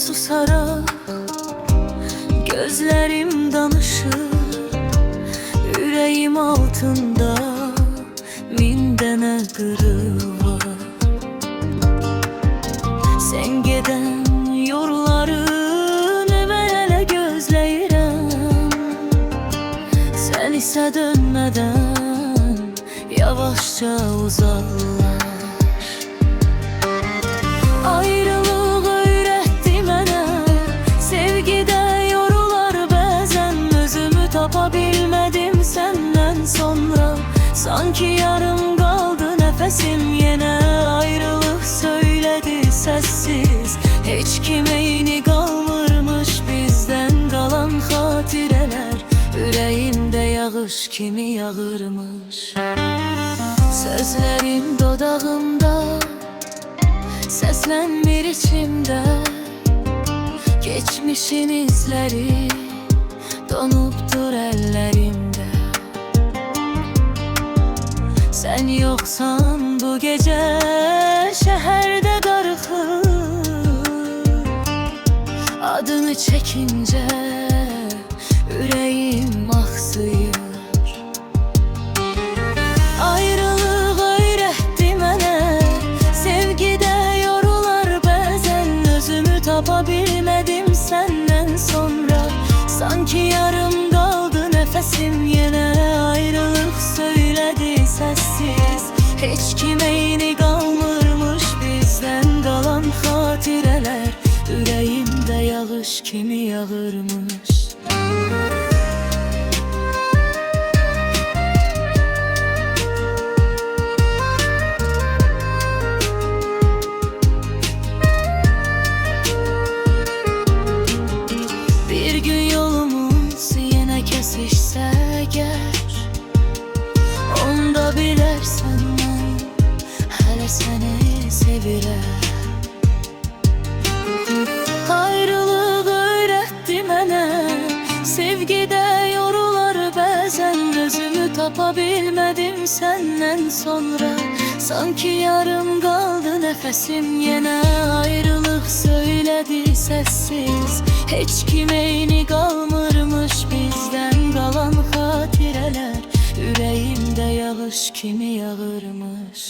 susaraq gözlerim danışır. Ürəyim altında min dənə qırıq var. Sen gedən yolları mən hələ gözləyirəm. Sen isə dönmədən yavaşça uzaklaş. Ayrılıq öyrətdi mənə, sevgidə yorular bəzən. Özümü tapa bilmədim səndən sonra. Sanki yarım qaldı nəfəsim, yenə ayrılıq söylədi səssiz. Heç kimə eyni qalmırmış bizdən qalan xatirələr. Ürəyimdə yağış kimi yağırmış. Sözlərim dodağımda, səslənmir içimdə. Geçmişin izləri donubdur əllərimdə. Sen yoksan bu gece şehirde darıxır. Adını çekince ürəyim axsıyır. Ayrılıq öyrətdi mənə, sevgidə yorular bəzən. Özümü tapa bilmədim səndən sonra. Sanki yarım qaldı nəfəsim, yenə ayrılıq söylədi səssiz. Heç kimə eyni qalmırmış bizdən qalan xatirələr. Ürəyimdə yağış kimi yağırmış. Bir gün yolumuz yenə kəsişsə əgər, onda bilərsən mən hələ səni sevirəm. Ayrılıq öyrətdi mənə, sevgidə yorular bəzən. Özümü tapa bilmədim səndən sonra. Sanki yarım qaldı nəfəsim, yenə ayrılıq söylədi səssiz. Heç kim eyni qalmırmış bizdən qalan xatirələr. Ürəyimdə yağış kimi yağırmış.